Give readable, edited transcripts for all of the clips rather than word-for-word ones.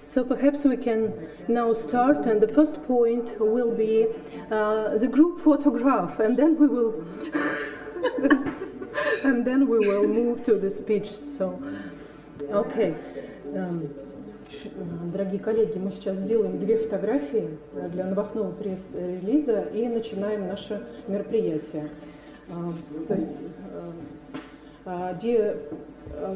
So perhaps we can now start, and the first point will be the group photograph, and then we will move to the speech. So, okay. Дорогие коллеги, мы сейчас сделаем 2 фотографии для новостного пресс-релиза и начинаем наше мероприятие. То есть, dear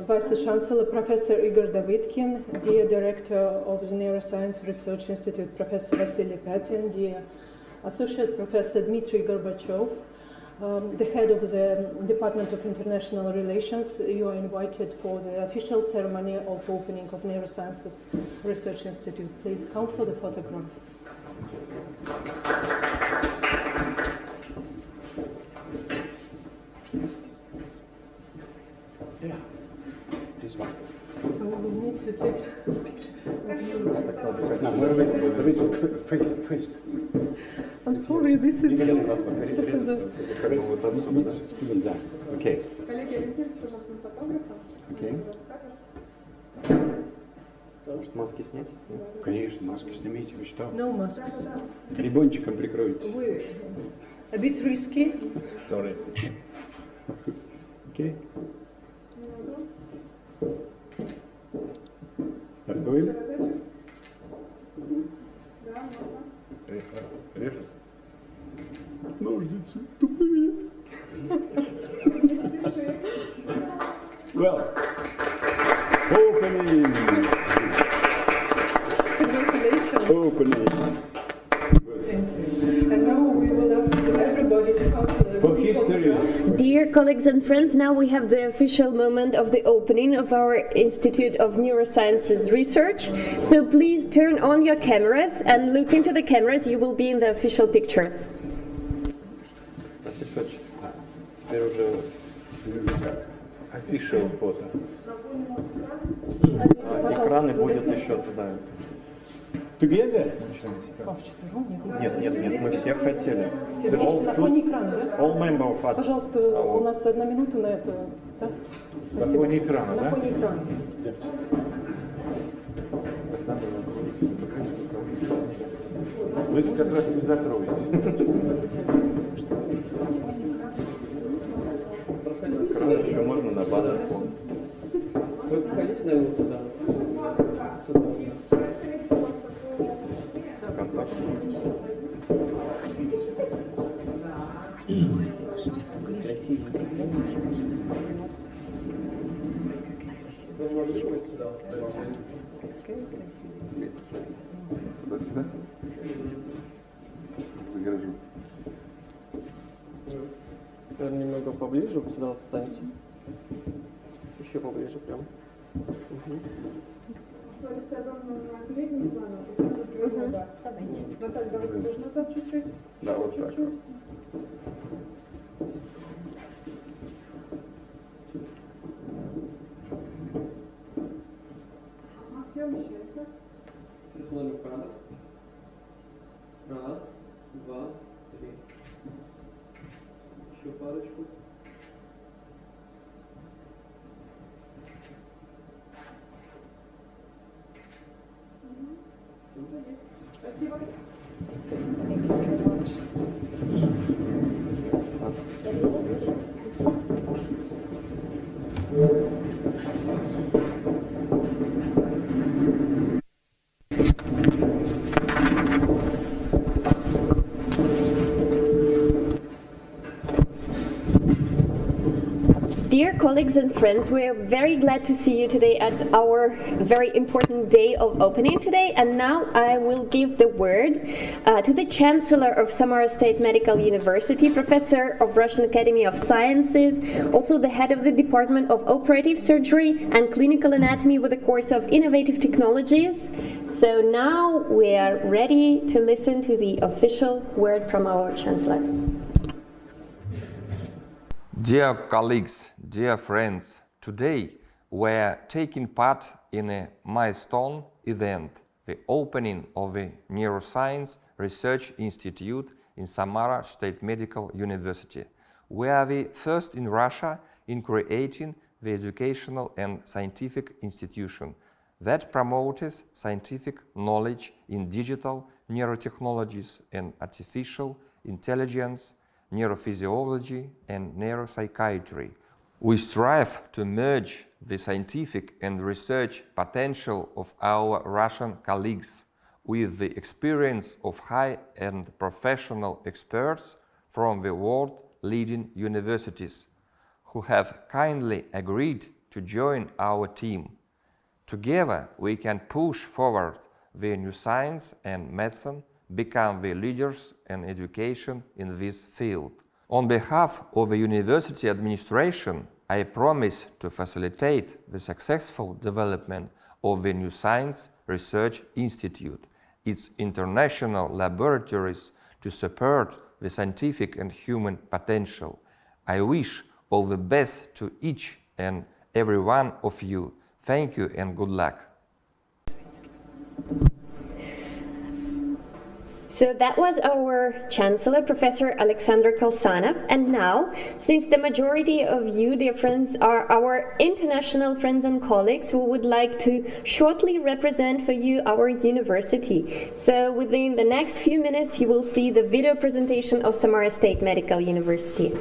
Vice Chancellor Professor Igor Davidkin, dear Director of the Neuroscience Research Institute Professor Vasily Patin, dear Associate Professor Dmitry Gorbachev, the head of the Department of International Relations, you are invited for the official ceremony of opening of Neurosciences Research Institute. Please come for the photograph. Yeah, this one. So we need to take a picture of you. No, first. I'm sorry, this is a... Да, окей. Коллеги, ориентируйтесь, пожалуйста, на фотографа. Окей. Может, маски снять? Конечно, маски снимите, вы что? No masks. Рибончиком прикройте. We a bit risky. Sorry. Окей. Стартуем. Да, можно. Режет? Ножницы тупые. Well, opening. Congratulations. Opening. Thank you. And now we will ask everybody to come to the For history. Dear colleagues and friends, now we have the official moment of the opening of our Institute of Neurosciences Research. So please turn on your cameras and look into the cameras. You will be in the official picture. Василий Федорович, теперь уже official фото. Экраны будет еще туда. Together? Нет, мы все хотели. Все вместе на фоне экрана, да? All member of us. Пожалуйста, у нас 1 минута на это. Да? На фоне экрана, На да? фоне экрана. Вы как раз не закроете. Экран еще можно на баннер фон. Вы проходите, наверное, сюда. Контакт. Вы можете выйти сюда. Сюда? Загражу. Наверное, немного поближе, вот сюда вот встаньте. Еще поближе прям. Если ровно на передний план, то сразу прямо, да. Наталья, давайте тоже назад чуть-чуть. Да, вот так. Чуть-чуть. Ага, все вмещаемся. Светлана в кадр. Раз, два, три. Еще парочку. Спасибо. Thank you so much. Dear colleagues and friends, we are very glad to see you today at our very important day of opening today. And now I will give the word to the Chancellor of Samara State Medical University, Professor of Russian Academy of Sciences, also the head of the Department of Operative Surgery and Clinical Anatomy with a course of Innovative Technologies. So now we are ready to listen to the official word from our Chancellor. Dear colleagues, dear friends, today we are taking part in a milestone event, the opening of the Neuroscience Research Institute in Samara State Medical University. We are the first in Russia in creating the educational and scientific institution. that promotes scientific knowledge in digital neurotechnologies and artificial intelligence, neurophysiology, and neuropsychiatry. We strive to merge the scientific and research potential of our Russian colleagues with the experience of high-end professional experts from the world-leading universities, who have kindly agreed to join our team. Together, we can push forward the new science and medicine, become the leaders in education in this field. On behalf of the university administration, I promise to facilitate the successful development of the New Science Research Institute, its international laboratories to support the scientific and human potential. I wish all the best to each and every one of you. Thank you and good luck. So that was our Chancellor, Professor Alexander Kalsanov. And now, since the majority of you, dear friends, are our international friends and colleagues who would like to shortly represent for you our university. So within the next few minutes, you will see the video presentation of Samara State Medical University.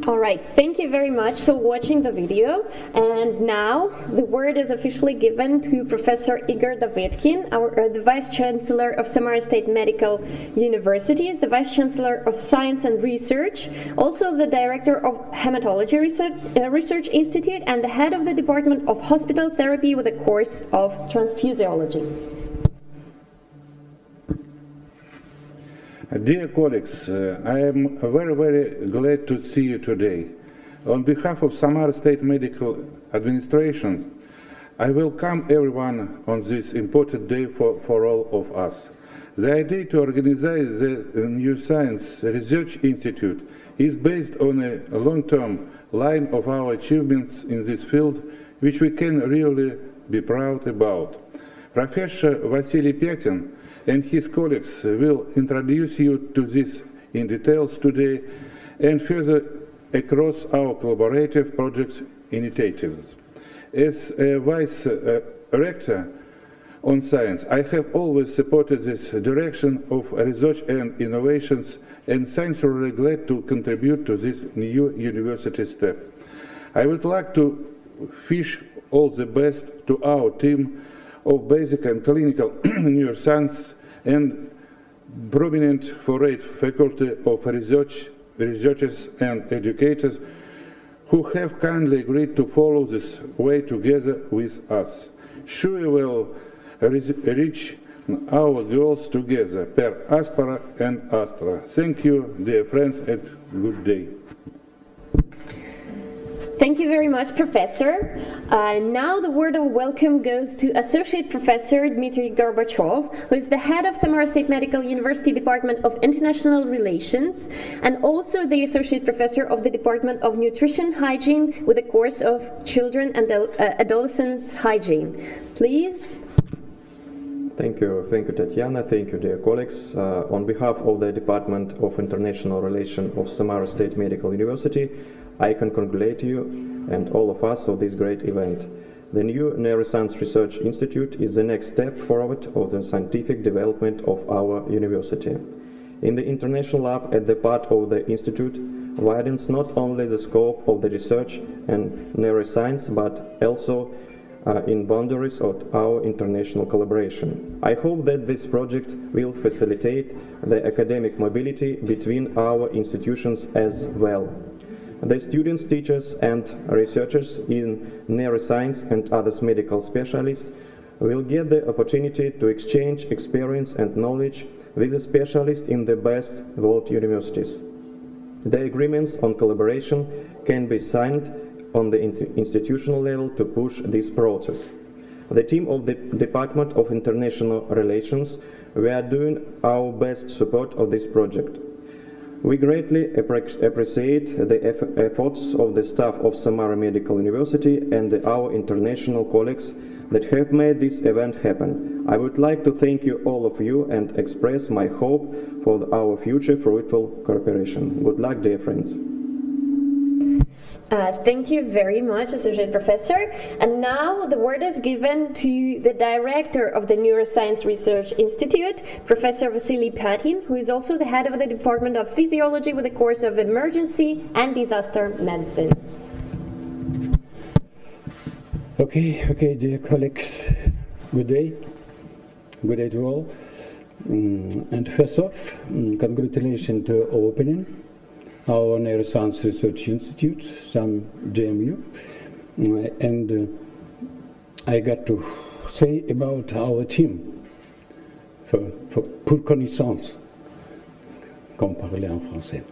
All right, thank you very much for watching the video. And now the word is officially given to Professor Igor Davidkin, the Vice Chancellor of Samara State Medical University, the Vice Chancellor of Science and Research, also the Director of Hematology Research Institute, and the Head of the Department of Hospital Therapy with a course of Transfusiology. Dear colleagues, I am very glad to see you today. On behalf of Samara State Medical Administration, I welcome everyone on this important day for all of us. The idea to organize the New Science Research Institute is based on a long-term line of our achievements in this field, which we can really be proud about. Professor Vasily Petin and his colleagues will introduce you to this in details today and further across our collaborative projects initiatives. As a Vice Rector on Science, I have always supported this direction of research and innovations, and sincerely glad to contribute to this new university step. I would like to wish all the best to our team of basic and clinical neuroscience and prominent foreign faculty of researchers and educators who have kindly agreed to follow this way together with us. Sure, we will reach our goals together per Aspera and Astra. Thank you, dear friends, and good day. Thank you very much, Professor. Now the word of welcome goes to Associate Professor Dmitry Gorbachev, who is the head of Samara State Medical University Department of International Relations, and also the Associate Professor of the Department of Nutrition Hygiene with a course of Children and Adolescents Hygiene. Please. Thank you, Tatiana. Thank you, dear colleagues. On behalf of the Department of International Relations of Samara State Medical University, I can congratulate you and all of us on this great event. The new Neuroscience Research Institute is the next step forward of the scientific development of our university. In the International Lab at the part of the Institute widens not only the scope of the research and neuroscience, but also in boundaries of our international collaboration. I hope that this project will facilitate the academic mobility between our institutions as well. The students, teachers, and researchers in neuroscience and other medical specialists will get the opportunity to exchange experience and knowledge with the specialists in the best world universities. The agreements on collaboration can be signed on the institutional level to push this process. The team of the Department of International Relations, we are doing our best support of this project. We greatly appreciate the efforts of the staff of Samara Medical University and our international colleagues that have made this event happen. I would like to thank you, all of you, and express my hope for our future fruitful cooperation. Good luck, dear friends. Thank you very much, Associate Professor. And now the word is given to the Director of the Neuroscience Research Institute, Professor Vasily Patin, who is also the head of the Department of Physiology with the course of Emergency and Disaster Medicine. Okay, dear colleagues, good day. Good day to all. And first off, congratulations to opening our Neuroscience Research Institute, some JMU, and I got to say about our team, pour connaissance, comme parler en français.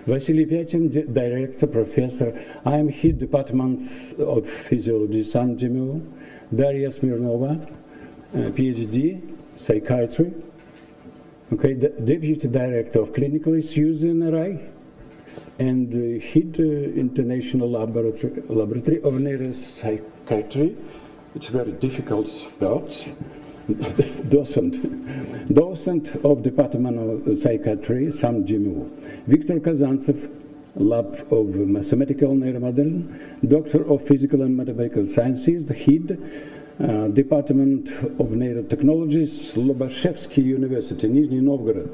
Vasily Pyatin, Director, Professor. I am head Department of Physiology, some JMU. Daria Smirnova, PhD, Psychiatry. Okay, the Deputy Director of Clinical Issues in NRI. And head International Laboratory of Neuropsychiatry. It's a very difficult word. Docent of Department of Psychiatry, SAM GMU. Viktor Kazantsev, Lab of Mathematical Neuromodeling, Doctor of Physical and Mathematical Sciences, the head Department of Neurotechnologies, Lobachevsky University, Nizhny Novgorod.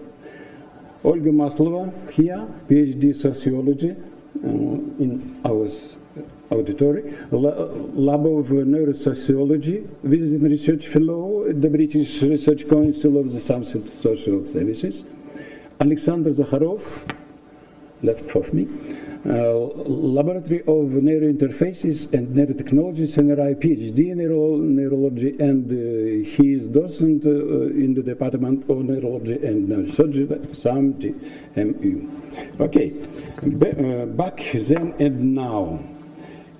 Olga Maslova here, PhD Sociology in our auditory, Lab of Neurosociology, Visiting Research Fellow at the British Research Council of the Social Services, Alexander Zakharov, left of me, Laboratory of Neurointerfaces and Neurotechnologies, NRI, PhD in Neurology, and he is docent in the Department of Neurology and Neurosurgery, SAM GMU. Okay, back then and now.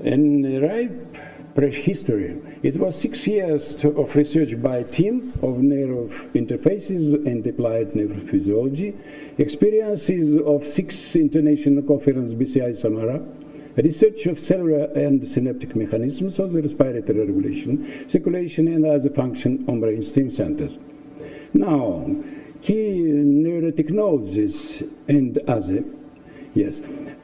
In ripe prehistory, it was 6 years of research by a team of neurointerfaces and applied neurophysiology, experiences of 6 international conferences BCI Samara, research of cellular and synaptic mechanisms of the respiratory regulation, circulation and other function on brainstem centers. Now, key neurotechnologies and other, yes,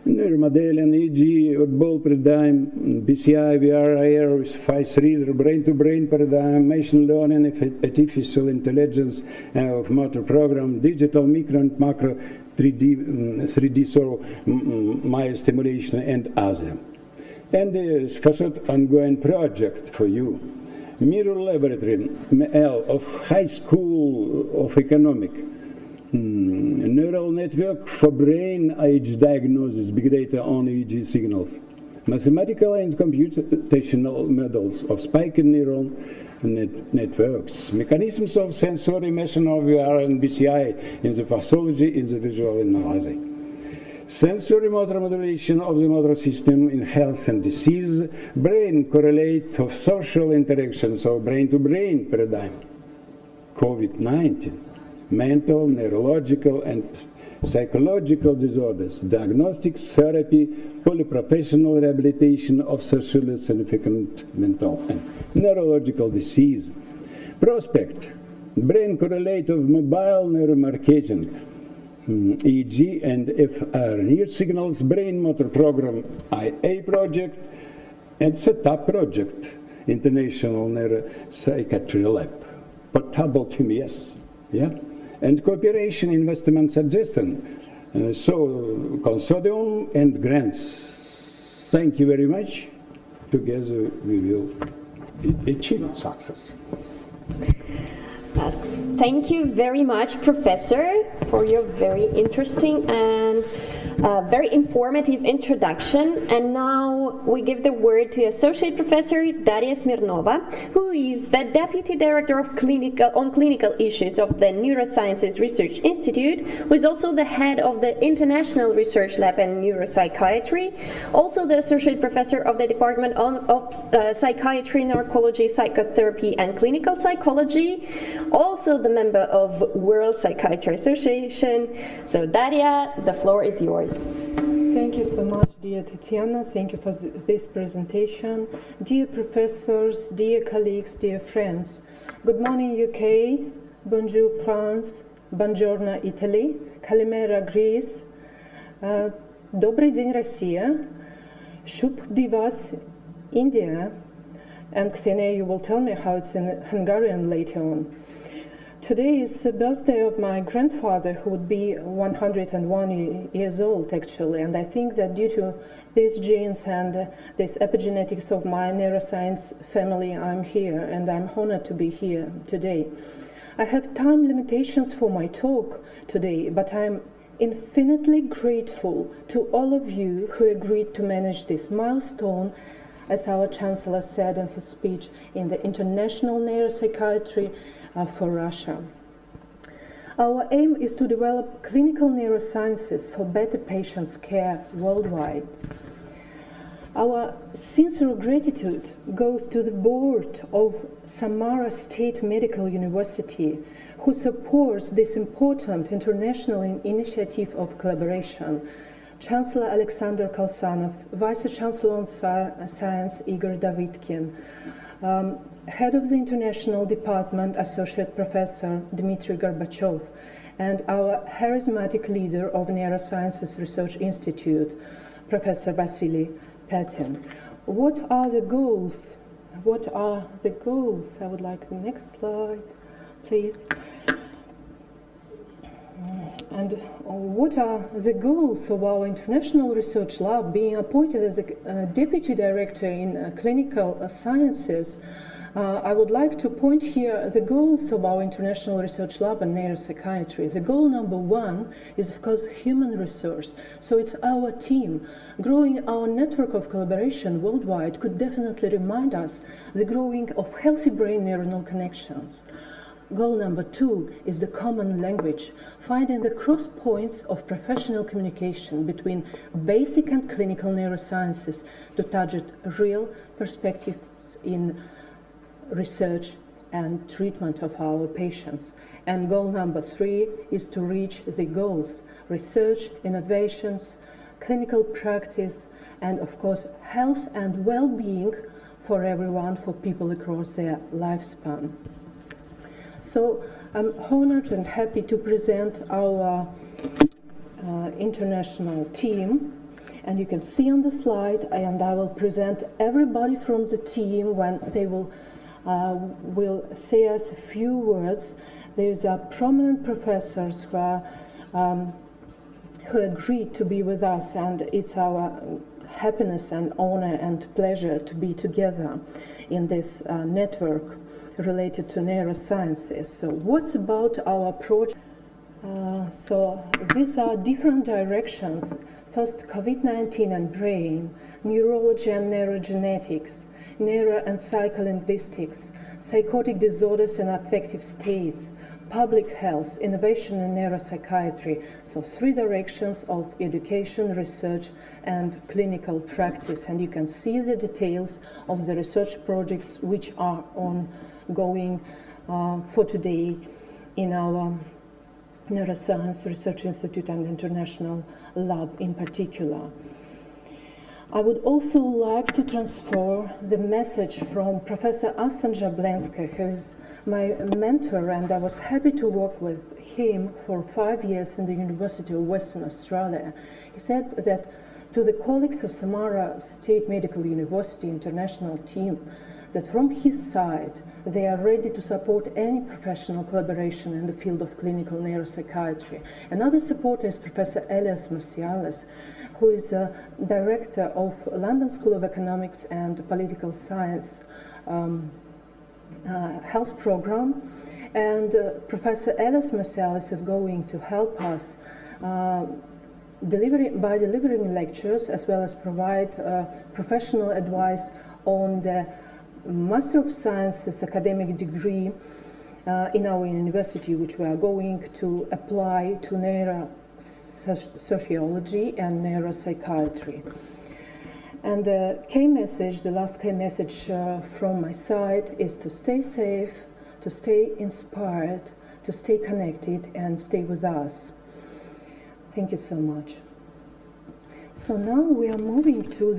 neuromodeling, e.g., ball paradigm, BCI, VR, AR, face reader, brain-to-brain paradigm, machine learning, artificial intelligence of motor program, digital micro and macro 3D so myostimulation and other. And first ongoing project for you, Mirror Laboratory of High School of Economic, neural network for brain age diagnosis, big data on EEG signals, mathematical and computational models of spike neural networks, mechanisms of sensory measurement of VR and BCI in the pathology, in the visual analysis, sensory motor modulation of the motor system in health and disease, brain correlate of social interactions of brain-to-brain paradigm, COVID-19, mental, neurological, and psychological disorders, diagnostics, therapy, polyprofessional rehabilitation of socially significant mental and neurological disease. Prospect brain correlate of mobile neuromarketing, EEG and FR, near signals, brain motor program, IA project, and setup project, International Neuropsychiatry Lab, portable team, yes, yeah, and cooperation investment suggestion, so consortium and grants. Thank you very much. Together we will achieve success. Thank you very much, Professor, for your very interesting and very informative introduction. And now we give the word to Associate Professor Daria Smirnova, who is the Deputy Director of Clinical Issues of the Neurosciences Research Institute, who is also the head of the International Research Lab in Neuropsychiatry, also the Associate Professor of the Department of Psychiatry, Narcology, Psychotherapy and Clinical Psychology, also the member of World Psychiatry Association. So Daria, the floor is yours. Thank you so much, dear Tatiana. Thank you for this presentation. Dear professors, dear colleagues, dear friends. Good morning, UK. Bonjour, France. Buongiorno, Italy. Kalimera, Greece. Добрый день, Россия. Shub Divas, India. And Ksenia, you will tell me how it's in Hungarian later on. Today is the birthday of my grandfather, who would be 101 years old, actually. And I think that due to these genes and this epigenetics of my neuroscience family, I'm here, and I'm honored to be here today. I have time limitations for my talk today, but I'm infinitely grateful to all of you who agreed to manage this milestone, as our Chancellor said in his speech, in the International Neuropsychiatry for Russia. Our aim is to develop clinical neurosciences for better patients' care worldwide. Our sincere gratitude goes to the board of Samara State Medical University, who supports this important international initiative of collaboration. Chancellor Alexander Kalsanov, Vice Chancellor on Science Igor Davitkin, Head of the International Department, Associate Professor Dmitry Gorbachev, and our charismatic leader of Neurosciences Research Institute, Professor Vasily Petin. What are the goals? What are the goals? I would like the next slide, please. And what are the goals of our International Research Lab? Being appointed as a Deputy Director in Clinical Sciences, I would like to point here the goals of our International Research Lab in neuropsychiatry. The goal number one is, of course, human resource. So it's our team. Growing our network of collaboration worldwide could definitely remind us the growing of healthy brain neuronal connections. Goal number two is the common language, finding the cross points of professional communication between basic and clinical neurosciences to target real perspectives in research and treatment of our patients. And goal number three is to reach the goals: research, innovations, clinical practice, and of course health and well-being for everyone, for people across their lifespan. So I'm honored and happy to present our international team. And you can see on the slide, and I will present everybody from the team when they will say us a few words. There's prominent professors who agreed to be with us, and it's our happiness and honor and pleasure to be together in this network related to neurosciences. So what's about our approach? So these are different directions. First, COVID-19 and brain, neurology and neurogenetics, neuro and psycholinguistics, psychotic disorders and affective states, public health, innovation in neuropsychiatry. So three directions of education, research, and clinical practice. And you can see the details of the research projects which are ongoing for today in our Neuroscience Research Institute and International Lab in particular. I would also like to transfer the message from Professor Arsen Jablenska, who is my mentor, and I was happy to work with him for 5 years in the University of Western Australia. He said that to the colleagues of Samara State Medical University International team, that from his side, they are ready to support any professional collaboration in the field of clinical neuropsychiatry. Another supporter is Professor Elias Marcialis, who is a director of London School of Economics and Political Science health program. And Professor Elias Marcialis is going to help us by delivering lectures, as well as provide professional advice on the Master of Sciences academic degree in our university, which we are going to apply to neurosociology and neuropsychiatry. And the last key message from my side is to stay safe, to stay inspired, to stay connected, and stay with us. Thank you so much. So now we are moving to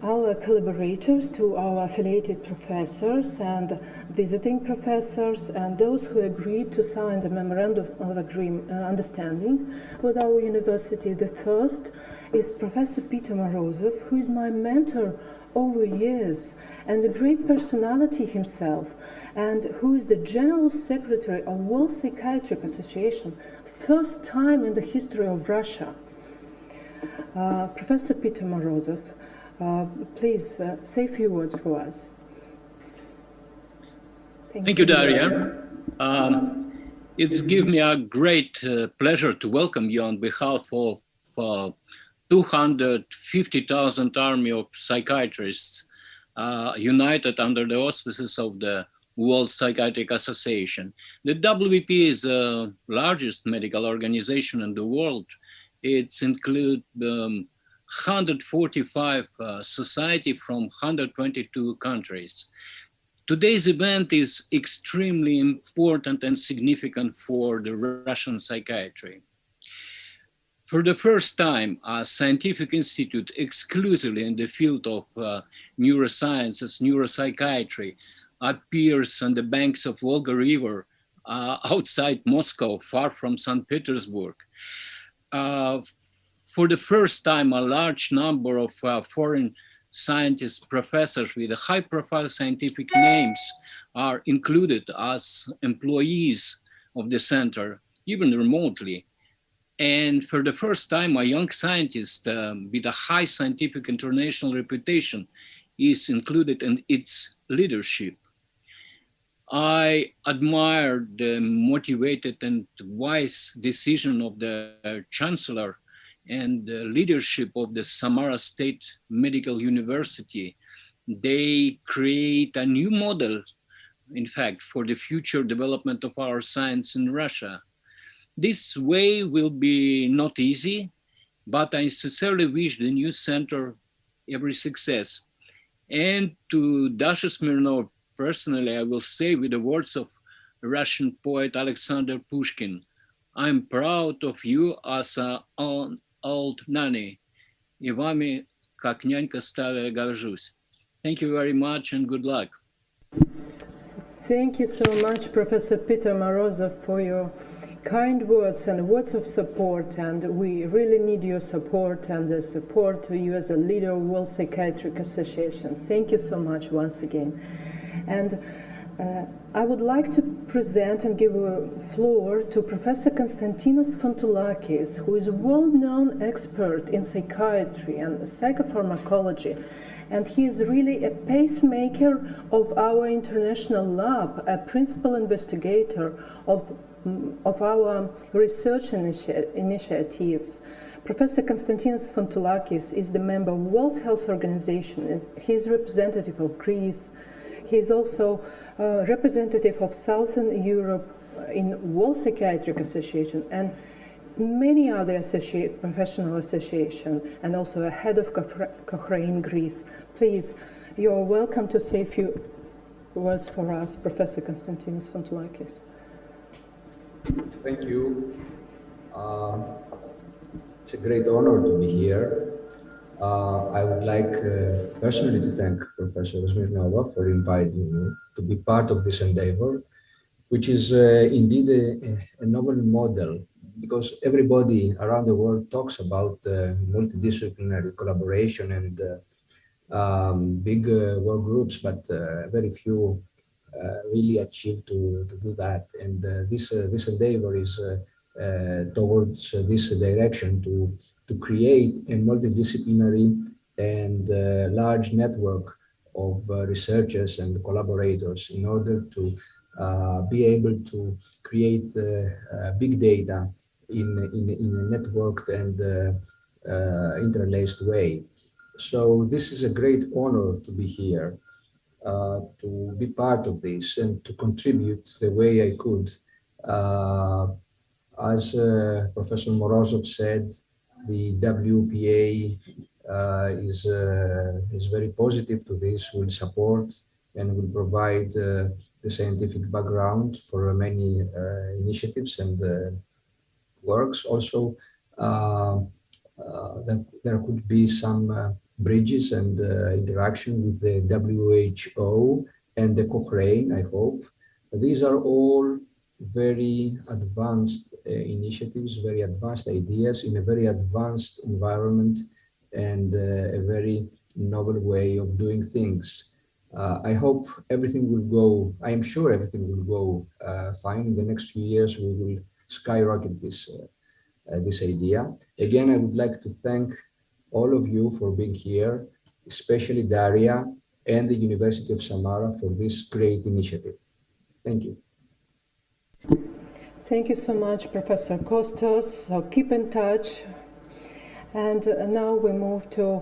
our collaborators, to our affiliated professors and visiting professors, and those who agreed to sign the memorandum of understanding with our university. The first is Professor Peter Morozov, who is my mentor over years and a great personality himself, and who is the General Secretary of World Psychiatric Association, first time in the history of Russia. Professor Peter Morozov, please say a few words for us. Thank you, Daria. It's given me a great pleasure to welcome you on behalf of 250,000 army of psychiatrists united under the auspices of the World Psychiatric Association. The WP is the largest medical organization in the world. It's include 145 societies from 122 countries. Today's event is extremely important and significant for the Russian psychiatry. For the first time, a scientific institute exclusively in the field of neurosciences, neuropsychiatry, appears on the banks of Volga River outside Moscow, far from St. Petersburg. For the first time, a large number of foreign scientists, professors with high-profile scientific names are included as employees of the center, even remotely. And for the first time, a young scientist with a high scientific international reputation is included in its leadership. I admire the motivated and wise decision of the Chancellor and the leadership of the Samara State Medical University. They create a new model, in fact, for the future development of our science in Russia. This way will be not easy, but I sincerely wish the new center every success. And to Dasha Smirnova personally, I will say with the words of Russian poet Alexander Pushkin, I'm proud of you as an old nanny, и вами, как нянька старая, горжусь. Thank you very much and good luck. Thank you so much, Professor Peter Morozov, for your kind words and words of support, and we really need your support and the support of you as a leader of World Psychiatric Association. Thank you so much once again. And I would like to present and give a floor to Professor Konstantinos Fontoullakis, who is a world-known expert in psychiatry and psychopharmacology, and he is really a pacemaker of our international lab, a principal investigator of our research initiatives. Professor Konstantinos Fontoullakis is the member of World Health Organization. He is representative of Greece. He is also representative of Southern Europe in World Psychiatric Association and many other professional associations, and also a head of Cochrane, Greece. Please, you're welcome to say a few words for us, Professor Konstantinos Fontoullakis. Thank you. It's a great honor to be here. I would like personally to thank Professor Smirnova for inviting me to be part of this endeavor, which is indeed a novel model, because everybody around the world talks about multidisciplinary collaboration and big work groups, but very few really achieve to do that. And this endeavor is towards this direction to create a multidisciplinary and large network of researchers and collaborators in order to be able to create big data in a networked and interlaced way. So this is a great honor to be here, to be part of this and to contribute the way I could. Uh, as Professor Morozov said, the WPA is very positive to this, will support and will provide the scientific background for many initiatives and works. Also, there could be some bridges and interaction with the WHO and the Cochrane, I hope. These are all very advanced initiatives, very advanced ideas in a very advanced environment and a very novel way of doing things. I hope everything will go, I am sure everything will go fine. In the next few years, we will skyrocket this idea. Again, I would like to thank all of you for being here, especially Daria and the University of Samara for this great initiative. Thank you. Thank you so much, Professor Kostos. So keep in touch. And now we move to,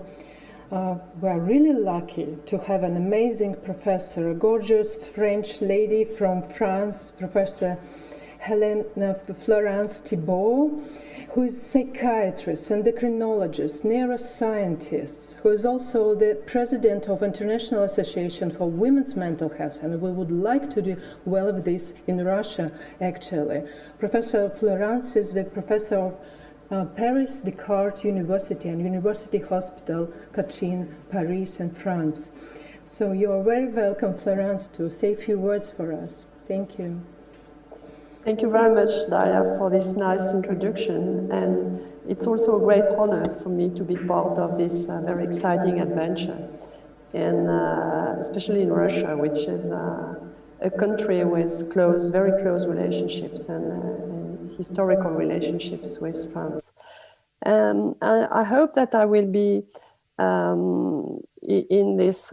we're really lucky to have an amazing professor, a gorgeous French lady from France, Professor Florence Thibault, who is a psychiatrist, endocrinologist, neuroscientist, who is also the president of International Association for Women's Mental Health, and we would like to do well of this in Russia, actually. Professor Florence is the professor of Paris Descartes University and University Hospital Cochin, Paris, in France. So you are very welcome, Florence, to say a few words for us. Thank you. Thank you very much, Daria, for this nice introduction. And it's also a great honor for me to be part of this very exciting adventure. And especially in Russia, which is a country with very close relationships and historical relationships with France. I hope that I will be in this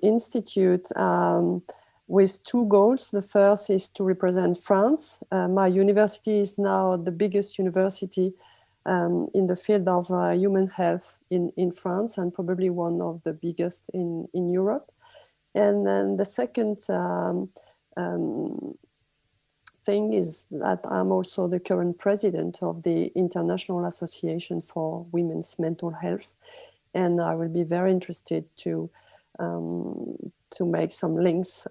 institute with two goals. The first is to represent France. My university is now the biggest university in the field of human health in France, and probably one of the biggest in Europe. And then the second thing is that I'm also the current president of the International Association for Women's Mental Health. And I will be very interested to make some links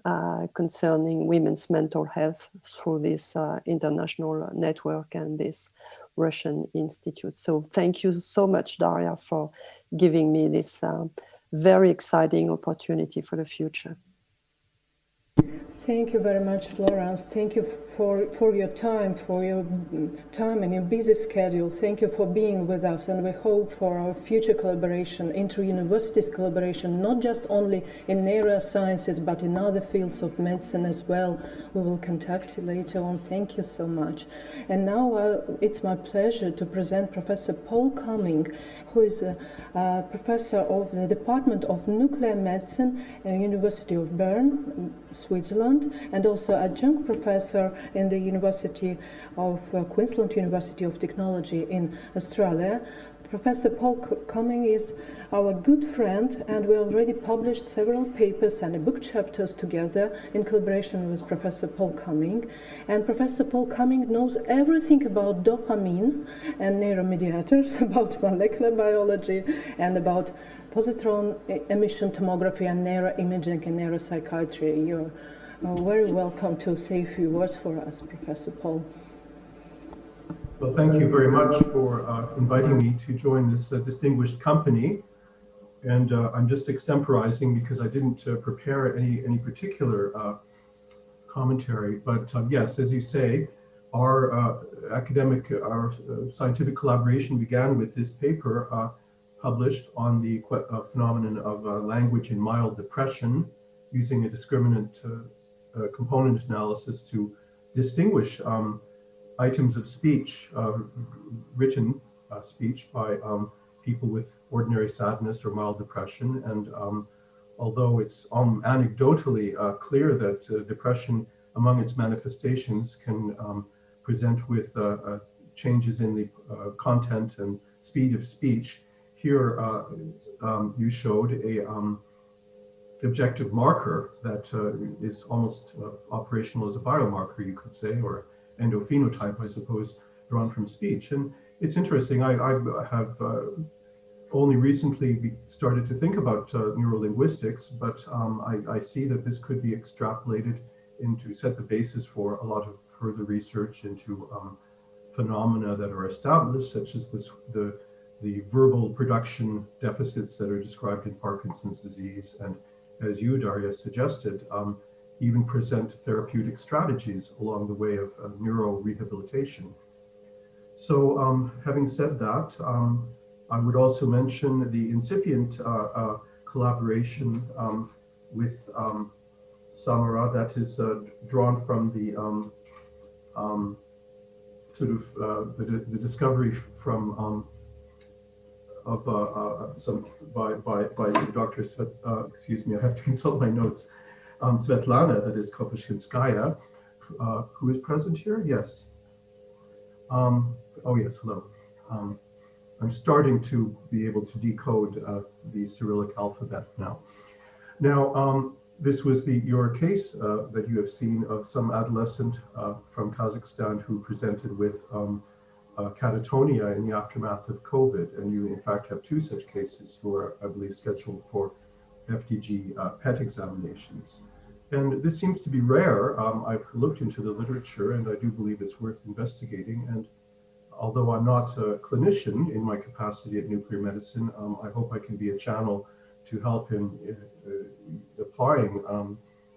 concerning women's mental health through this international network and this Russian institute. So thank you so much, Daria, for giving me this very exciting opportunity for the future. Thank you very much, Florence. Thank you for your time, and your busy schedule. Thank you for being with us, and we hope for our future collaboration, inter-universities collaboration, not just only in neurosciences, but in other fields of medicine as well. We will contact you later on. Thank you so much. And now it's my pleasure to present Professor Paul Cumming, who is a professor of the Department of Nuclear Medicine at the University of Bern, Switzerland, and also adjunct professor in the University of Queensland University of Technology in Australia. Professor Paul Cumming is our good friend, and we already published several papers and book chapters together in collaboration with Professor Paul Cumming. And Professor Paul Cumming knows everything about dopamine and neuromodulators, about molecular biology, and about positron emission tomography and neuroimaging and neuropsychiatry. You're very welcome to say a few words for us, Professor Paul. Well, thank you very much for inviting me to join this distinguished company. And I'm just extemporizing because I didn't prepare any particular commentary. But yes, as you say, our scientific collaboration began with this paper published on the phenomenon of language in mild depression, using a discriminant component analysis to distinguish items of speech, written speech by people with ordinary sadness or mild depression. And although it's anecdotally clear that depression among its manifestations can present with changes in the content and speed of speech, here you showed a objective marker that is almost operational as a biomarker, you could say, or endophenotype, I suppose, drawn from speech. And it's interesting, I have only recently started to think about neurolinguistics, but I see that this could be extrapolated into set the basis for a lot of further research into phenomena that are established, such as the verbal production deficits that are described in Parkinson's disease, and as you, Daria, suggested, even present therapeutic strategies along the way of neurorehabilitation. So having said that, I would also mention the incipient collaboration with Samara that is drawn from the sort of the discovery from by Dr. excuse me, I have to consult my notes. Svetlana, that is Kopashkinskaya, who is present here. Yes. Oh yes, hello. I'm starting to be able to decode the Cyrillic alphabet now. Now, this was your case that you have seen of some adolescent from Kazakhstan who presented with catatonia in the aftermath of COVID. And you, in fact, have two such cases who are, I believe, scheduled for FDG PET examinations. And this seems to be rare. I've looked into the literature, and I do believe it's worth investigating. And although I'm not a clinician in my capacity at nuclear medicine, I hope I can be a channel to help in applying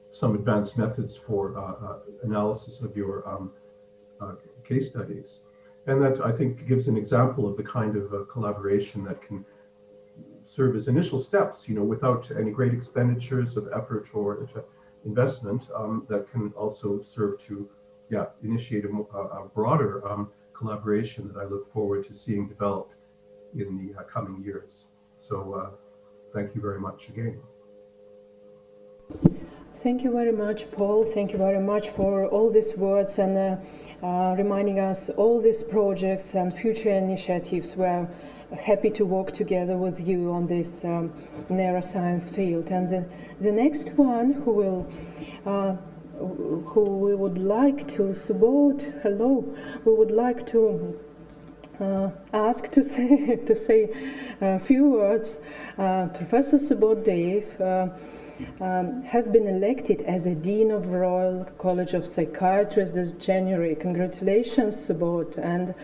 some advanced methods for analysis of your case studies. And that, I think, gives an example of the kind of collaboration that can serve as initial steps, without any great expenditures of effort or investment, that can also serve to, initiate a broader collaboration that I look forward to seeing develop in the coming years. So thank you very much again. Thank you very much, Paul. Thank you very much for all these words and reminding us all these projects and future initiatives. We're happy to work together with you on this neuroscience field. And the next one who we would like to support, we would like to ask to say a few words. Professor Subodh Dave has been elected as a Dean of Royal College of Psychiatry this January. Congratulations, Subodh. And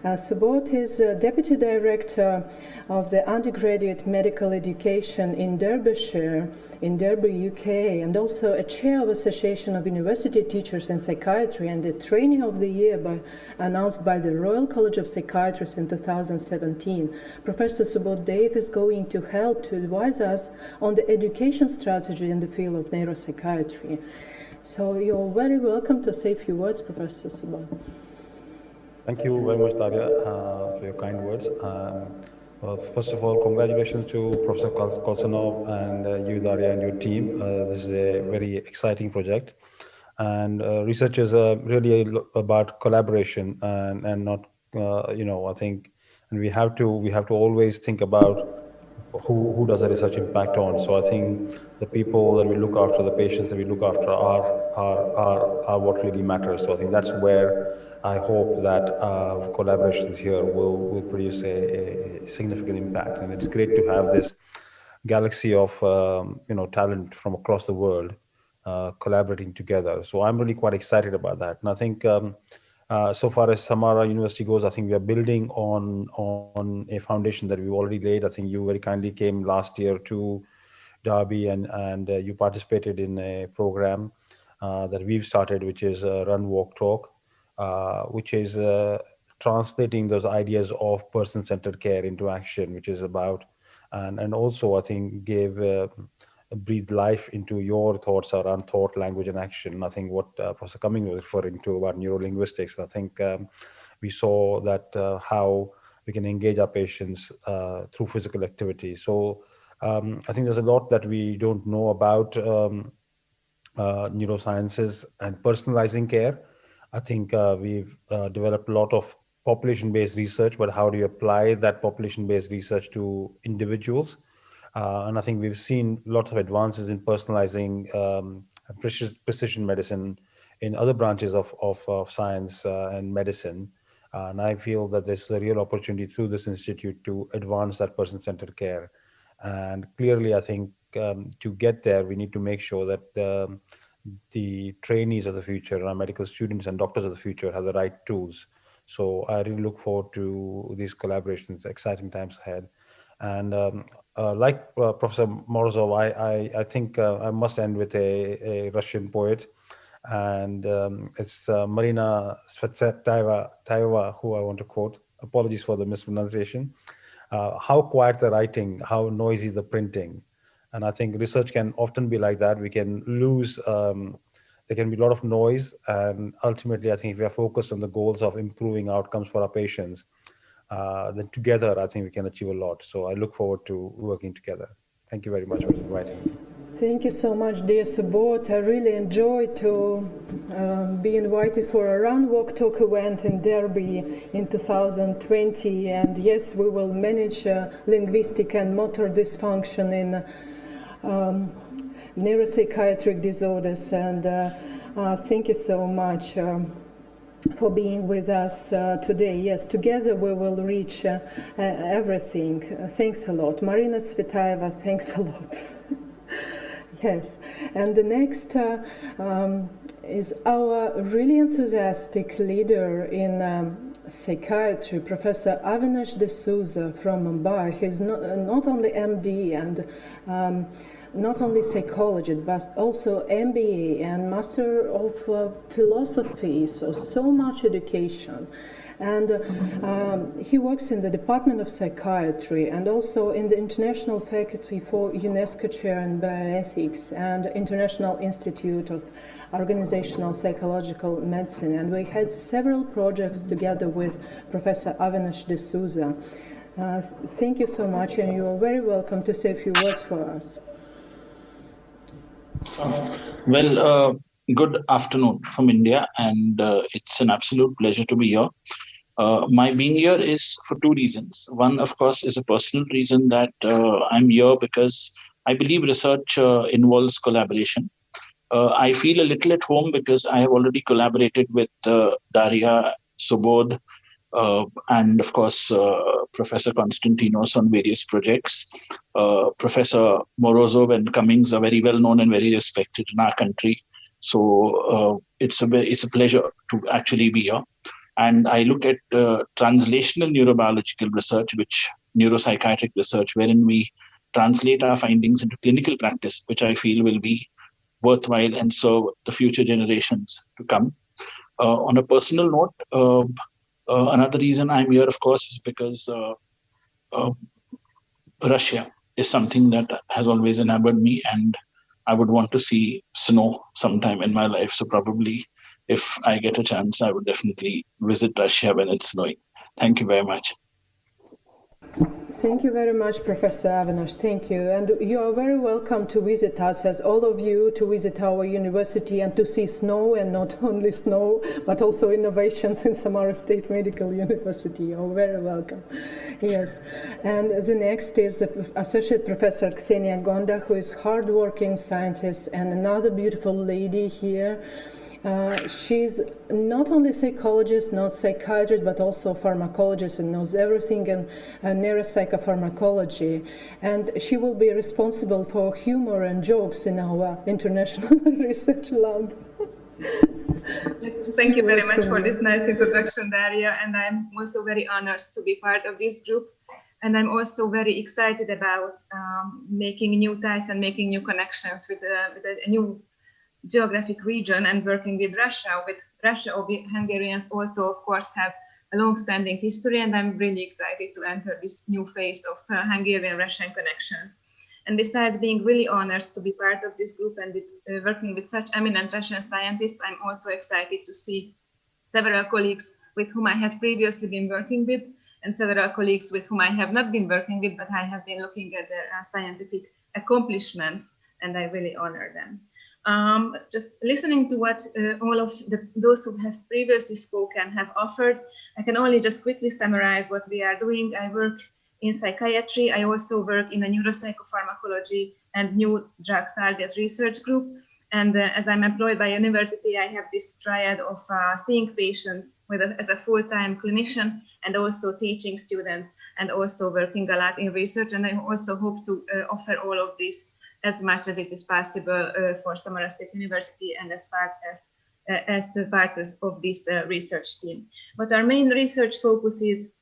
Subodh is Deputy Director of the Undergraduate Medical Education in Derbyshire, in Derby, UK, and also a Chair of Association of University Teachers in Psychiatry, and the Training of the Year announced by the Royal College of Psychiatrists in 2017. Professor Subodh Dave is going to help to advise us on the education strategy in the field of neuropsychiatry. So you're very welcome to say a few words, Professor Subodh. Thank you very much, Daria, for your kind words. First of all, congratulations to Professor Kolsanov and you, Daria, and your team. This is a very exciting project. And research is really about collaboration and not, I think, and we have to always think about who does the research impact on. So I think the people that we look after, the patients that we look after are what really matters. So I think that's where I hope that collaborations here will produce a significant impact. And it's great to have this galaxy of talent from across the world collaborating together. So I'm really quite excited about that. And I think So far as Samara University goes, I think we are building on a foundation that we've already laid. I think you very kindly came last year to Derby and you participated in a program that we've started, which is Run, Walk, Talk, which is translating those ideas of person-centered care into action, which is about, and also I think gave breathe life into your thoughts around thought, language, and action. I think what Professor Cumming was referring to about neurolinguistics, I think we saw that how we can engage our patients through physical activity. So I think there's a lot that we don't know about neurosciences and personalizing care. I think we've developed a lot of population-based research, but how do you apply that population-based research to individuals? And I think we've seen lots of advances in personalizing precision medicine in other branches of science and medicine. And I feel that there's a real opportunity through this institute to advance that person-centered care. And clearly, I think to get there, we need to make sure that the trainees of the future, our medical students and doctors of the future have the right tools. So I really look forward to these collaborations, exciting times ahead. And like Professor Morozov, I think I must end with a Russian poet. And it's Marina Tsvetaeva, who I want to quote. Apologies for the mispronunciation. How quiet the writing, how noisy the printing. And I think research can often be like that. We can lose, there can be a lot of noise. And ultimately, I think if we are focused on the goals of improving outcomes for our patients, then together, I think we can achieve a lot. So I look forward to working together. Thank you very much for inviting me. Thank you so much, dear Subodh. I really enjoyed to be invited for a Run, Walk, Talk event in Derby in 2020. And yes, we will manage linguistic and motor dysfunction in neuropsychiatric disorders. And thank you so much for being with us today. Yes, together we will reach everything. Thanks a lot. Marina Tsvetaeva, thanks a lot. Yes, and the next is our really enthusiastic leader in psychiatry, Professor Avinash D'Souza from Mumbai. He's not only MD and not only psychologist, but also MBA and Master of Philosophy, so much education. And he works in the Department of Psychiatry and also in the International Faculty for UNESCO Chair in Bioethics and International Institute of Organizational Psychological Medicine. And we had several projects together with Professor Avinash D'Souza. Thank you so much, and you are very welcome to say a few words for us. Well, good afternoon from India, and it's an absolute pleasure to be here. My being here is for two reasons. One, of course, is a personal reason that I'm here because I believe research involves collaboration. I feel a little at home because I have already collaborated with Daria, Subodh, and of course, Professor Konstantinos on various projects. Professor Morozov and Cummings are very well known and very respected in our country. So it's a pleasure to actually be here. And I look at translational neurobiological research, which neuropsychiatric research, wherein we translate our findings into clinical practice, which I feel will be worthwhile and serve the future generations to come. On a personal note, another reason I'm here, of course, is because Russia is something that has always enamored me, and I would want to see snow sometime in my life. So probably if I get a chance, I would definitely visit Russia when it's snowing. Thank you very much. Thank you very much, Professor Avinash. Thank you. And you are very welcome to visit us, as all of you, to visit our university and to see snow, and not only snow, but also innovations in Samara State Medical University. You're very welcome. Yes. And the next is Associate Professor Ksenia Gonda, who is hardworking scientist and another beautiful lady here. She's not only psychologist, not psychiatrist, but also pharmacologist and knows everything in neuropsychopharmacology. And she will be responsible for humor and jokes in our international research lab. Thank you very much for this nice introduction, Daria, and I'm also very honored to be part of this group. And I'm also very excited about making new ties and making new connections with a new geographic region and working with Russia. With Russia, Hungarians also, of course, have a long-standing history, and I'm really excited to enter this new phase of Hungarian-Russian connections. And besides being really honored to be part of this group and working with such eminent Russian scientists, I'm also excited to see several colleagues with whom I have previously been working with, and several colleagues with whom I have not been working with, but I have been looking at their scientific accomplishments, and I really honor them. Just listening to what all of those who have previously spoken have offered, I can only just quickly summarize what we are doing. I work in psychiatry. I also work in a neuropsychopharmacology and new drug target research group. And as I'm employed by university, I have this triad of seeing patients as a full-time clinician and also teaching students and also working a lot in research. And I also hope to offer all of this as much as it is possible for Samara State University and as part of this research team. But our main research focus is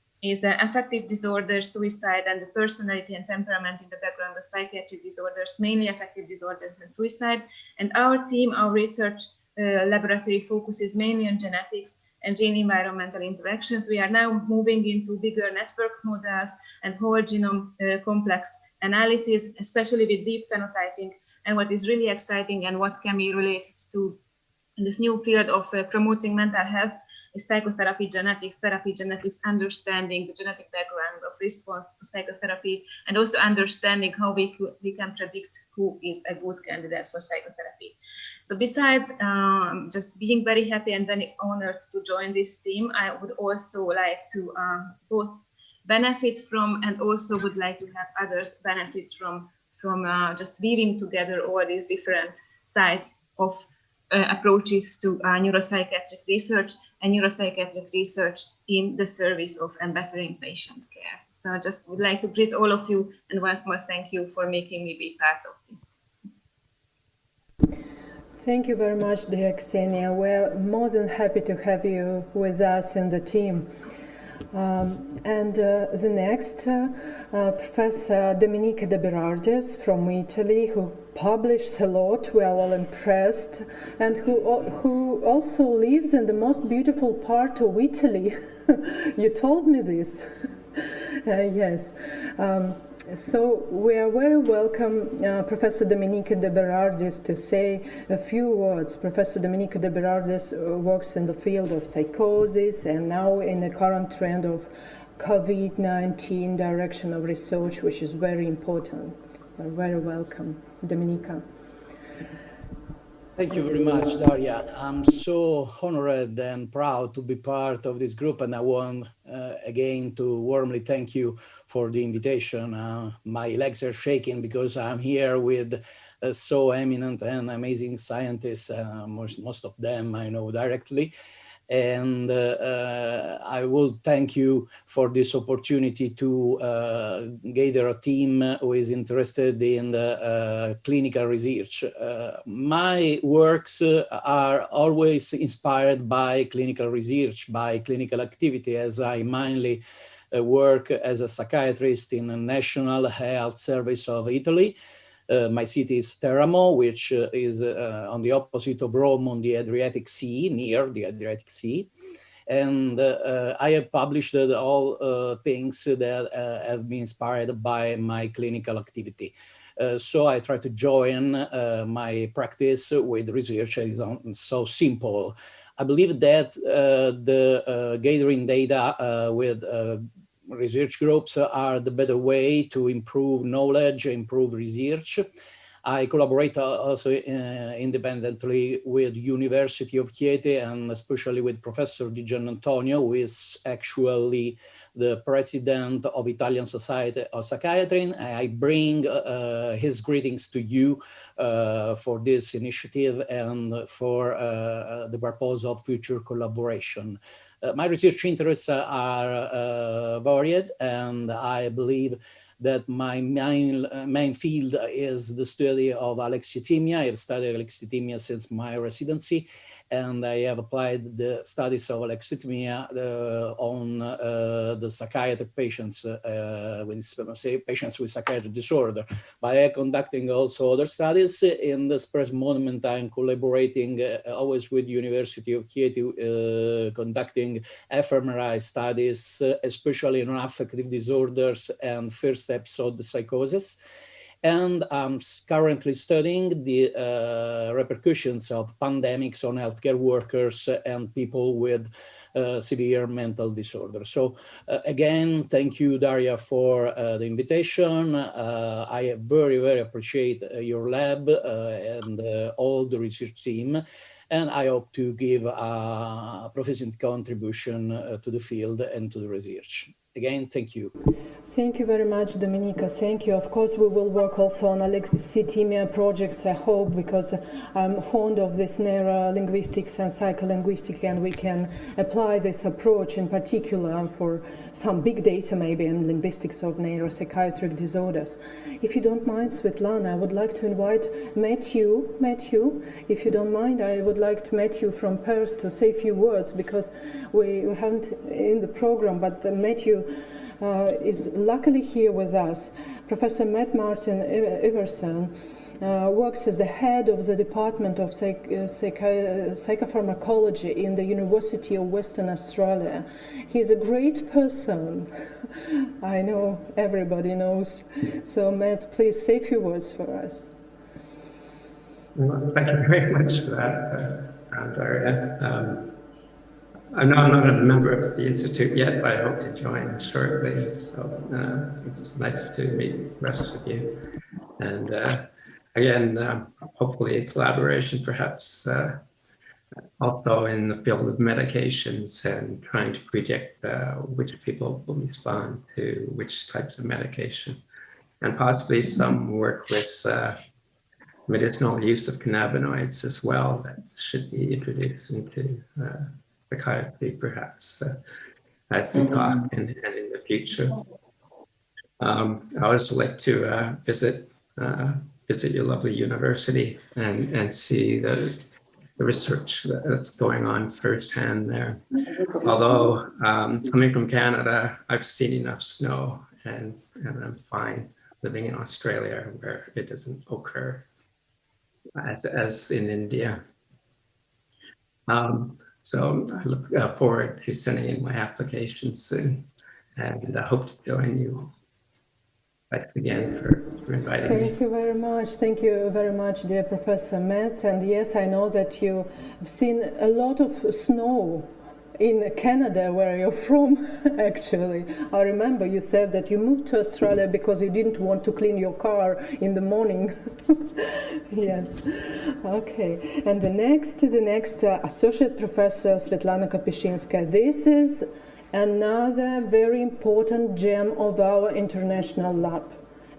affective disorders, suicide, and the personality and temperament in the background of psychiatric disorders, mainly affective disorders and suicide. And our team, our research laboratory focuses mainly on genetics and gene-environmental interactions. We are now moving into bigger network models and whole genome complex analysis, especially with deep phenotyping. And what is really exciting and what can be related to this new field of promoting mental health is psychotherapy genetics, therapy genetics, understanding the genetic background of response to psychotherapy, and also understanding how we can predict who is a good candidate for psychotherapy. So besides just being very happy and very honored to join this team, I would also like to both benefit from and also would like to have others benefit from just weaving together all these different sides of approaches to neuropsychiatric research and neuropsychiatric research in the service of and bettering patient care. So I just would like to greet all of you and once more thank you for making me be part of this. Thank you very much, dear Ksenia. We're more than happy to have you with us in the team. The next, Professor Domenica De Berardes from Italy, who publishes a lot. We are all impressed, and who also lives in the most beautiful part of Italy. You told me this. Yes. So we are very welcome Professor Domenica De Berardes to say a few words. Professor Domenica De Berardes works in the field of psychosis and now in the current trend of COVID-19 direction of research, which is very important. You're very welcome, Domenica. Thank you very much, Daria. I'm so honored and proud to be part of this group, and I want again to warmly thank you for the invitation. My legs are shaking because I'm here with so eminent and amazing scientists, most of them I know directly. And I will thank you for this opportunity to gather a team who is interested in the clinical research. My works are always inspired by clinical research, by clinical activity, as I mainly work as a psychiatrist in the National Health Service of Italy. My city is Teramo, which is on the opposite of Rome on the Adriatic Sea, near the Adriatic Sea. And I have published all things that have been inspired by my clinical activity. So I try to join my practice with research. It's so simple. I believe that the gathering data with research groups are the better way to improve knowledge, improve research. I collaborate also independently with University of Chieti and especially with Professor Di Gianantonio, who is actually the president of Italian Society of Psychiatry. I bring his greetings to you for this initiative and for the purpose of future collaboration. My research interests are varied, and I believe that my main field is the study of alexithymia. I studied alexithymia since my residency, and I have applied the studies of alexithymia on the psychiatric patients, when say patients with psychiatric disorder. By conducting also other studies, in this present moment I'm collaborating always with University of Kyiv, conducting fMRI studies, especially in affective disorders and first episode psychosis. And I'm currently studying the repercussions of pandemics on healthcare workers and people with severe mental disorders. So again, thank you, Daria, for the invitation. I very appreciate your lab and all the research team. And I hope to give a proficient contribution to the field and to the research. Again, thank you. Thank you very much, Dominika. Thank you. Of course, we will work also on alexithymia projects, I hope, because I'm fond of this neurolinguistics and psycholinguistics, and we can apply this approach in particular for some big data, maybe in linguistics of neuropsychiatric disorders. If you don't mind, Svetlana, I would like to invite Matthew, if you don't mind, I would like Matthew from Perth to say a few words, because we haven't in the program, but Matthew is luckily here with us. Professor Matt Martin Iverson works as the head of the Department of Psychopharmacology in the University of Western Australia. He's a great person. I know everybody knows. So Matt, please say a few words for us. Well, thank you very much for that, Daria. I'm not a member of the Institute yet, but I hope to join shortly. So it's nice to meet the rest of you. And again, hopefully collaboration perhaps also in the field of medications and trying to predict which people will respond to which types of medication. And possibly some work with medicinal use of cannabinoids as well that should be introduced into psychiatry, perhaps, as we talk and in the future. I also like to visit your lovely university and see the research that's going on firsthand there. Although coming from Canada, I've seen enough snow and I'm fine living in Australia where it doesn't occur as in India. So I look forward to sending in my application soon, and I hope to join you. Thanks again for inviting me. Thank you very much. Thank you very much, dear Professor Matt. And yes, I know that you've seen a lot of snow in Canada, where you're from, actually. I remember you said that you moved to Australia because you didn't want to clean your car in the morning. Yes. Okay. And the next Associate Professor Svetlana Kopyshinskaya. This is another very important gem of our international lab.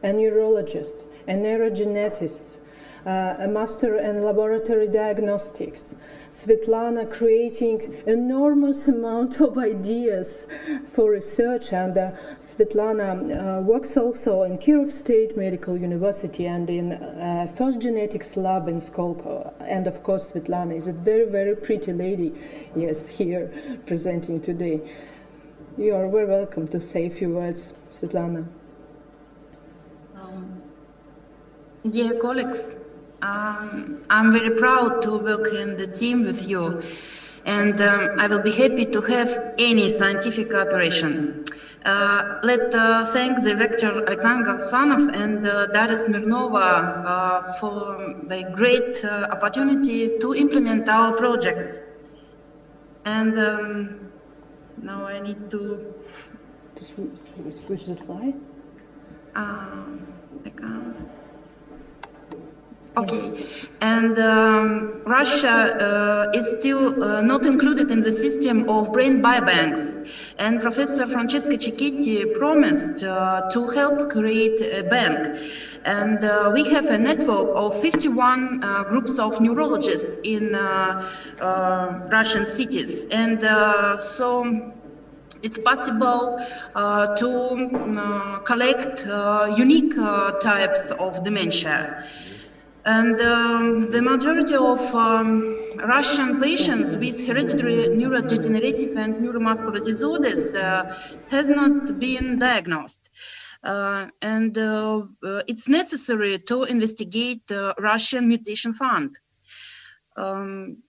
A neurologist, a neurogeneticist, a master in laboratory diagnostics. Svetlana creating enormous amount of ideas for research, and Svetlana works also in Kyiv State Medical University and in First Genetics Lab in Skolkovo. And of course, Svetlana is a very pretty lady, yes, here presenting today. You are very welcome to say a few words, Svetlana. Dear colleagues, I'm very proud to work in the team with you, and I will be happy to have any scientific cooperation. Let's thank the rector Alexander Gaksanov and Daria Smirnova for the great opportunity to implement our projects. And now I need to switch the slide. I can't. Okay, and Russia is still not included in the system of brain biobanks, and Professor Francesca Cicchetti promised to help create a bank. And we have a network of 51 groups of neurologists in Russian cities, and so it's possible to collect unique types of dementia. And the majority of Russian patients with hereditary neurodegenerative and neuromuscular disorders has not been diagnosed. And it's necessary to investigate Russian mutation fund.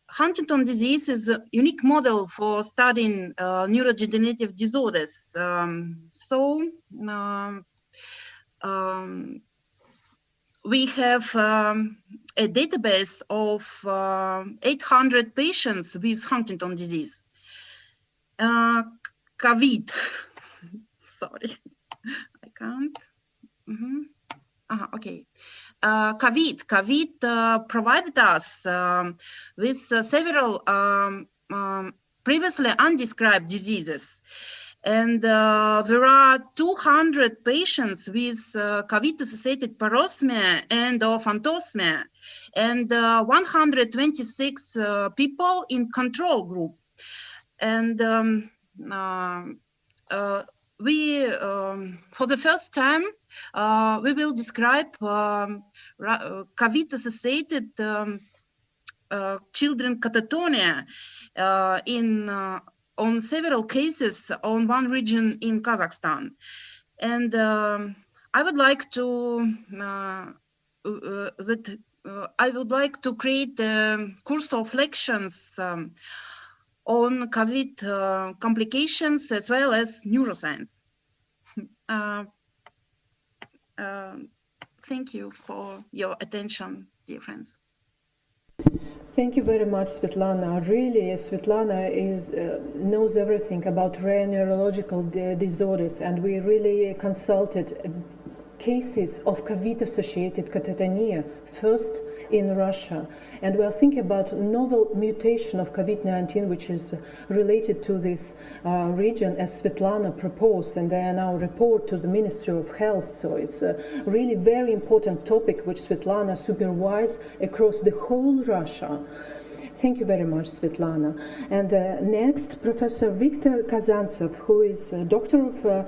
Huntington disease is a unique model for studying neurodegenerative disorders. We have a database of 800 patients with Huntington disease. COVID, sorry, I can't. Okay. COVID provided us with several previously undescribed diseases. And there are 200 patients with COVID-associated parosmia and phantosmia, and 126 people in control group. And we, for the first time, we will describe COVID-associated children catatonia on several cases on one region in Kazakhstan. And I would like to create a course of lections on COVID complications as well as neuroscience. Thank you for your attention, dear friends. Thank you very much, Svetlana. Really, Svetlana knows everything about rare neurological disorders, and we really consulted cases of COVID-associated catatonia, first in Russia. And we are thinking about novel mutation of COVID-19, which is related to this region, as Svetlana proposed, and they are now report to the Ministry of Health. So it's a really very important topic which Svetlana supervises across the whole Russia. Thank you very much, Svetlana. And next, Professor Viktor Kazantsev, who is a doctor of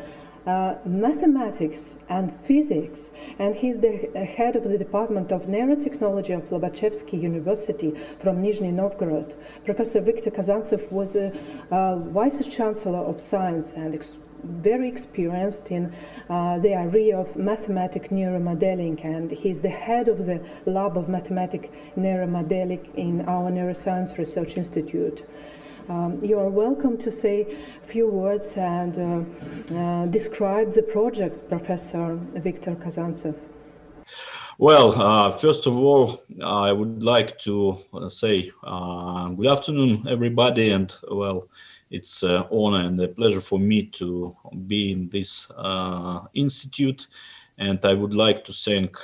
mathematics and physics, and he's the head of the Department of Neurotechnology of Lobachevsky University from Nizhny Novgorod. Professor Viktor Kazantsev was a Vice Chancellor of Science and very experienced in the area of mathematic neuromodeling, and he's the head of the lab of mathematic neuromodeling in our Neuroscience Research Institute. You are welcome to say a few words and describe the projects, Professor Viktor Kazantsev. Well, first of all, I would like to say good afternoon, everybody, and well, it's an honor and a pleasure for me to be in this institute. And I would like to thank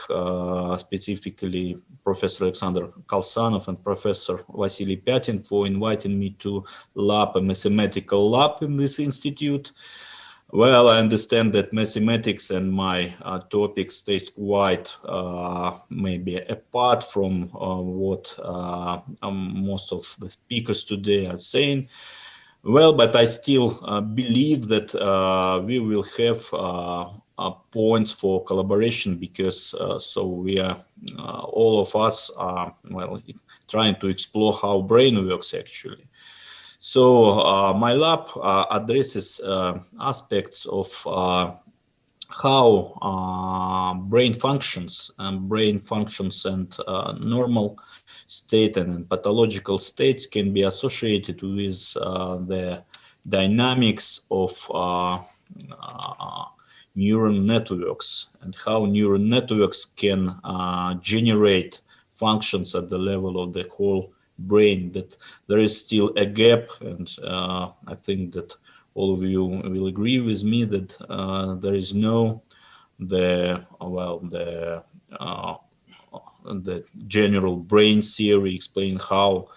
specifically Professor Alexander Kalsanov and Professor Vasily Pyatin for inviting me to a mathematical lab in this institute. Well, I understand that mathematics and my topics stay quite maybe apart from what most of the speakers today are saying. Well, but I still believe that we will have points for collaboration, because so we are all of us are well trying to explore how brain works actually. So my lab addresses aspects of how brain functions and normal state and pathological states can be associated with the dynamics of neural networks, and how neural networks can generate functions at the level of the whole brain. That there is still a gap, and I think that all of you will agree with me that there is no the general brain theory explaining how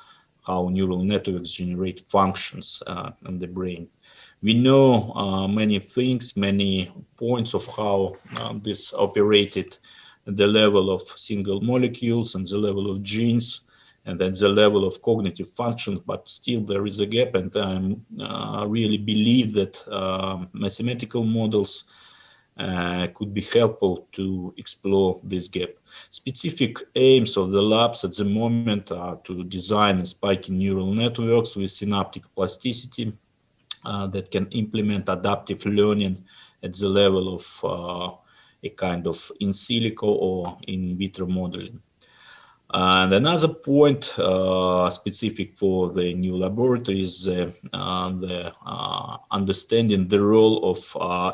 neural networks generate functions in the brain. We know many things, many points of how this operated at the level of single molecules and the level of genes and at the level of cognitive function, but still there is a gap, and I really believe that mathematical models could be helpful to explore this gap. Specific aims of the labs at the moment are to design spiking neural networks with synaptic plasticity that can implement adaptive learning at the level of a kind of in silico or in vitro modeling. And another point specific for the new laboratory is the understanding the role of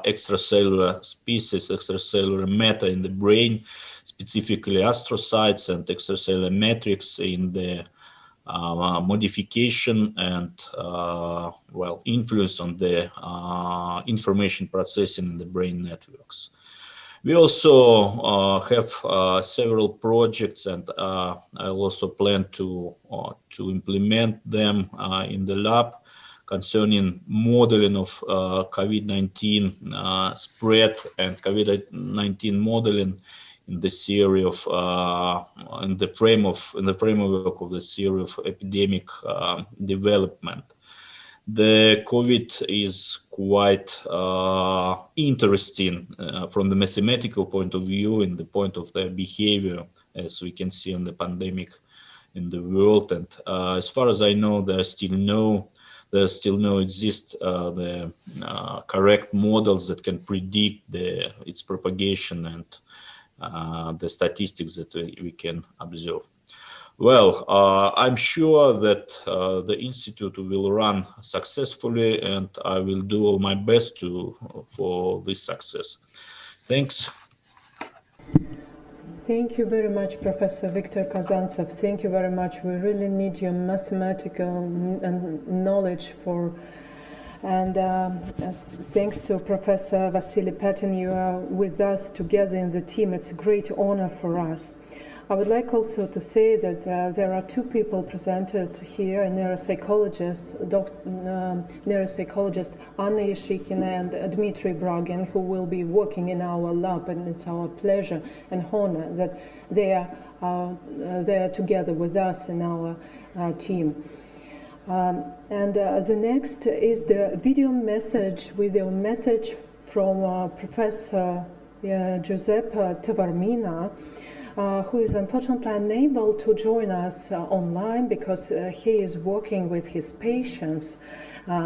extracellular species, extracellular matter in the brain, specifically astrocytes and extracellular matrix in the modification and influence on the information processing in the brain networks. We also have several projects, and I also plan to implement them in the lab concerning modeling of COVID-19 spread and COVID-19 modeling in the theory of in the framework of the theory of epidemic development. The COVID is quite interesting from the mathematical point of view, in the point of their behavior, as we can see in the pandemic in the world. And as far as I know, there still no exist the correct models that can predict its propagation and the statistics that we can observe. Well, I'm sure that the Institute will run successfully, and I will do all my best for this success. Thanks. Thank you very much, Professor Viktor Kazantsev. Thank you very much. We really need your mathematical knowledge for. And thanks to Professor Vasily Petin, you are with us together in the team. It's a great honor for us. I would like also to say that there are two people presented here, a neuropsychologist, neuropsychologist Anna Yashikina and Dmitry Bragin, who will be working in our lab, and it's our pleasure and honor that they are together with us in our team. And the next is the video message from Professor Giuseppe Tavarmina, who is unfortunately unable to join us online because he is working with his patients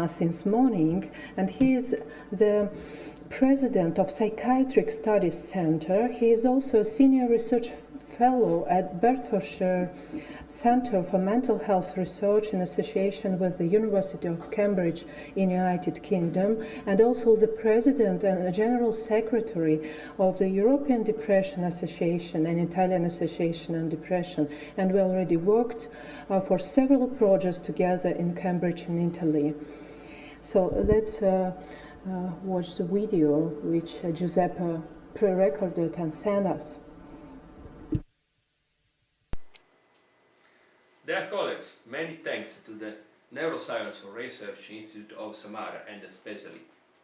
since morning, and he is the president of Psychiatric Studies Center. He is also a senior research fellow at Bedfordshire Centre for Mental Health Research in association with the University of Cambridge in the United Kingdom, and also the president and general secretary of the European Depression Association and Italian Association on Depression. And we already worked for several projects together in Cambridge in Italy. So let's watch the video which Giuseppe pre-recorded and sent us. Dear colleagues, many thanks to the Neuroscience Research Institute of Samara, and especially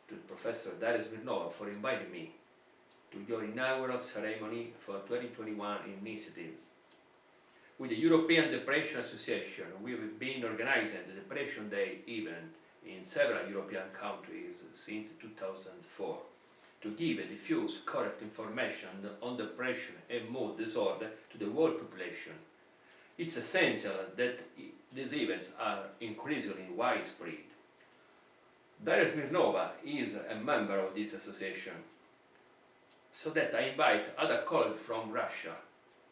to Professor Daria Smirnova for inviting me to your inaugural ceremony for 2021 initiatives. With the European Depression Association, we have been organizing the Depression Day event in several European countries since 2004 to give and diffuse correct information on depression and mood disorder to the world population. It's essential that these events are increasingly widespread. Daria Smirnova is a member of this association, so that I invite other colleagues from Russia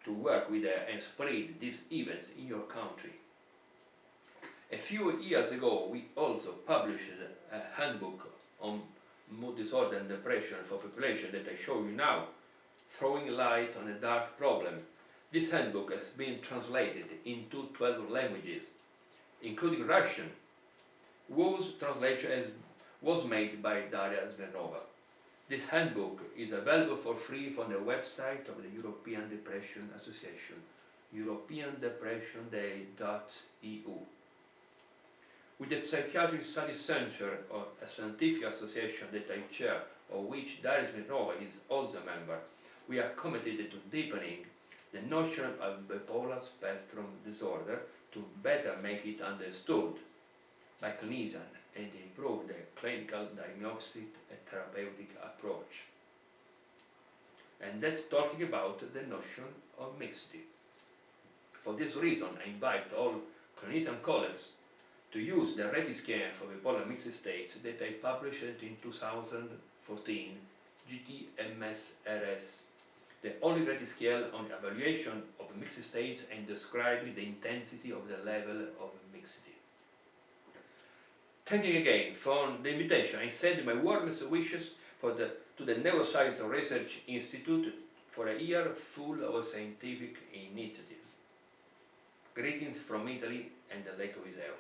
to work with her and spread these events in your country. A few years ago, we also published a handbook on mood disorder and depression for population that I show you now, throwing light on a dark problem. This handbook has been translated into 12 languages, including Russian, whose translation was made by Daria Smirnova. This handbook is available for free from the website of the European Depression Association, europeandepressionday.eu. With the Psychiatric Studies Center, a scientific association that I chair, of which Daria Smirnova is also a member, we are committed to deepening the notion of bipolar spectrum disorder to better make it understood by clinicians and improve the clinical diagnostic and therapeutic approach. And that's talking about the notion of mixity. For this reason, I invite all clinician colleagues to use the RETI scan for bipolar mixed states that I published in 2014, GTMS-RS, the only RETI scale on evaluation of mixed states and describing the intensity of the level of mixity. Thank you again for the invitation. I send my warmest wishes to the Neuroscience Research Institute for a year full of scientific initiatives. Greetings from Italy and the Lake of Iseo.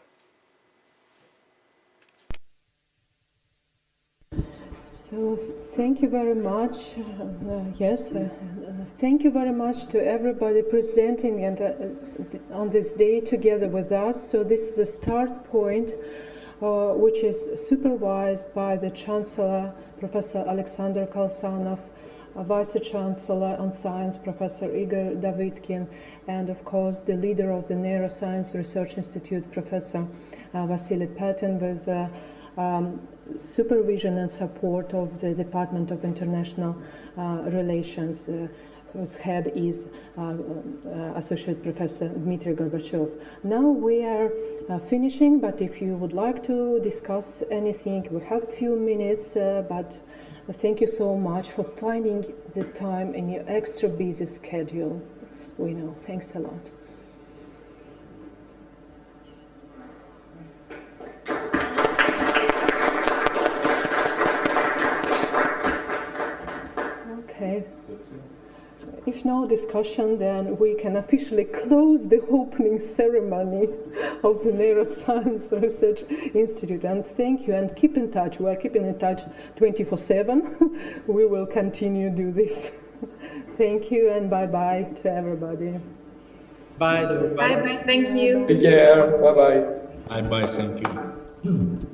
So thank you very much. Thank you very much to everybody presenting and on this day together with us. So this is a start point, which is supervised by the Chancellor, Professor Alexander Kalsanov, Vice Chancellor on Science, Professor Igor Davitkin, and of course the leader of the Neuroscience Research Institute, Professor Vasily Patin, with supervision and support of the Department of International Relations, whose head is Associate Professor Dmitry Gorbachev. Now we are finishing, but if you would like to discuss anything, we have a few minutes, but thank you so much for finding the time in your extra busy schedule. We know. Thanks a lot. Okay. If no discussion, then we can officially close the opening ceremony of the Neuroscience Research Institute. And thank you, and keep in touch. We are keeping in touch 24/7. We will continue to do this. Thank you, and bye-bye to everybody. Bye. Bye-bye. Thank you. Take care. Bye-bye. Bye-bye. Thank you.